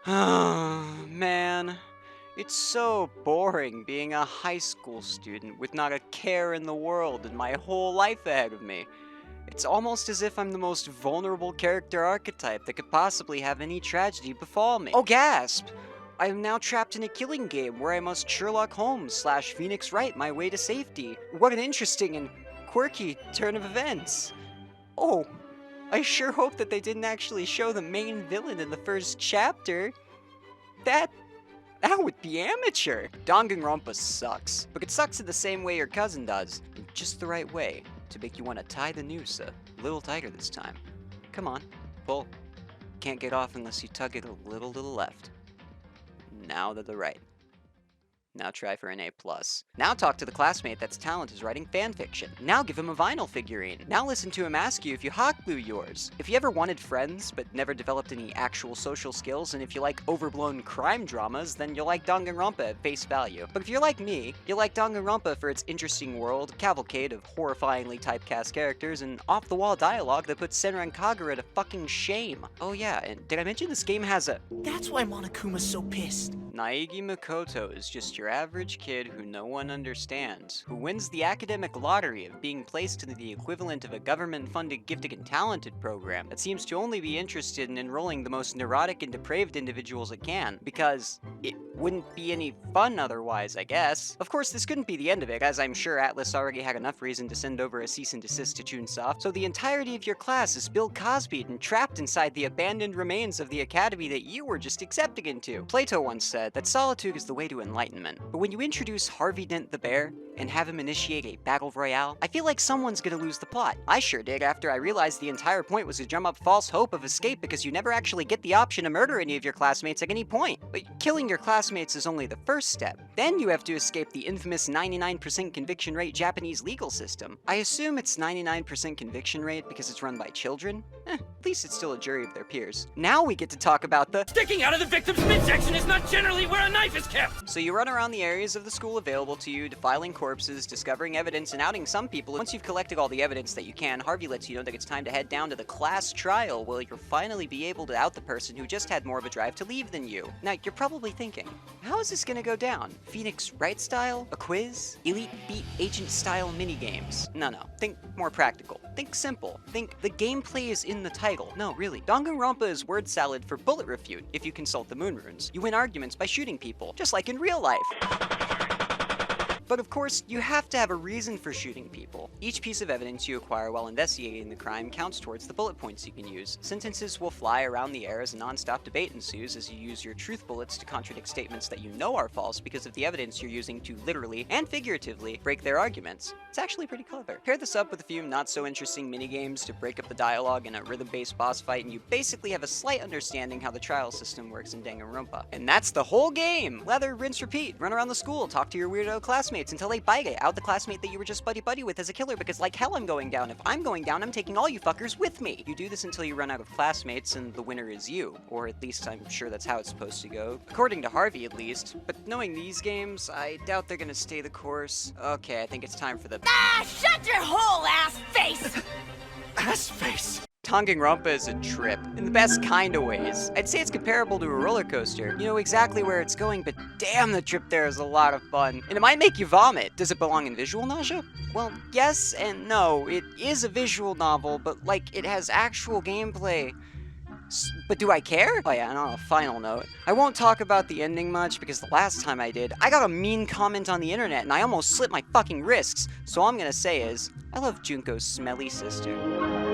Man, it's so boring being a high school student with not a care in the world and my whole life ahead of me. It's almost as if I'm the most vulnerable character archetype that could possibly have any tragedy befall me. Oh, gasp! I am now trapped in a killing game where I must Sherlock Holmes / Phoenix Wright my way to safety. What an interesting and quirky turn of events. Oh, I sure hope that they didn't actually show the main villain in the first chapter. That would be amateur. Danganronpa sucks, but it sucks in the same way your cousin does, in just the right way to make you want to tie the noose a little tighter this time. Come on, pull. Can't get off unless you tug it a little to the left. Now to the right. Now try for an A+. Now talk to the classmate that's talent is writing fanfiction. Now give him a vinyl figurine. Now listen to him ask you if you hot glue yours. If you ever wanted friends, but never developed any actual social skills, and if you like overblown crime dramas, then you'll like Danganronpa at face value. But if you're like me, you'll like Danganronpa for its interesting world, cavalcade of horrifyingly typecast characters, and off-the-wall dialogue that puts Senran Kagura to fucking shame. Oh yeah, and did I mention this game has a... That's why Monokuma's so pissed. Naegi Makoto is just your average kid who no one understands, who wins the academic lottery of being placed into the equivalent of a government-funded gifted and talented program that seems to only be interested in enrolling the most neurotic and depraved individuals it can, because it wouldn't be any fun otherwise, I guess. Of course, this couldn't be the end of it, as I'm sure Atlas already had enough reason to send over a cease and desist to Toonsoft, so the entirety of your class is Bill Cosby'd and trapped inside the abandoned remains of the academy that you were just accepting into. Plato once said that solitude is the way to enlightenment, but when you introduce Harvey Dent the Bear and have him initiate a battle royale, I feel like someone's gonna lose the plot. I sure did after I realized the entire point was to drum up false hope of escape because you never actually get the option to murder any of your classmates at any point. But killing your classmates is only the first step. Then you have to escape the infamous 99% conviction rate Japanese legal system. I assume it's 99% conviction rate because it's run by children? At least it's still a jury of their peers. Now we get to talk about the sticking out of the victim's midsection is not generally where a knife is kept! So you run around the areas of the school available to you, defiling corpses, discovering evidence, and outing some people. Once you've collected all the evidence that you can, Harvey lets you know that it's time to head down to the class trial, where you'll finally be able to out the person who just had more of a drive to leave than you. Now, you're probably thinking, how is this gonna go down? Phoenix Wright style? A quiz? Elite Beat Agent style minigames? No, think more practical. Think simple. Think the gameplay is in the title. No, really. Danganronpa is word salad for bullet refute if you consult the moon runes. You win arguments by shooting people, just like in real life. But of course, you have to have a reason for shooting people. Each piece of evidence you acquire while investigating the crime counts towards the bullet points you can use. Sentences will fly around the air as a non-stop debate ensues as you use your truth bullets to contradict statements that you know are false because of the evidence you're using to literally and figuratively break their arguments. It's actually pretty clever. Pair this up with a few not-so-interesting minigames to break up the dialogue in a rhythm-based boss fight, and you basically have a slight understanding how the trial system works in Danganronpa. And that's the whole game! Lather, rinse, repeat. Run around the school, talk to your weirdo classmates until they bite it, out the classmate that you were just buddy-buddy with as a killer because like hell I'm going down. If I'm going down, I'm taking all you fuckers with me! You do this until you run out of classmates and the winner is you. Or at least I'm sure that's how it's supposed to go. According to Harvey, at least. But knowing these games, I doubt they're gonna stay the course. Okay, I think it's time for the— Ah! Shut your hole, ass face! Ass face! Danganronpa is a trip, in the best kind of ways. I'd say it's comparable to a roller coaster. You know exactly where it's going, but damn, the trip there is a lot of fun. And it might make you vomit. Does it belong in visual nausea? Well, yes and no. It is a visual novel, but like, it has actual gameplay. But do I care? Oh yeah, and on a final note, I won't talk about the ending much because the last time I did, I got a mean comment on the internet and I almost slit my fucking wrists. So all I'm gonna say is, I love Junko's smelly sister.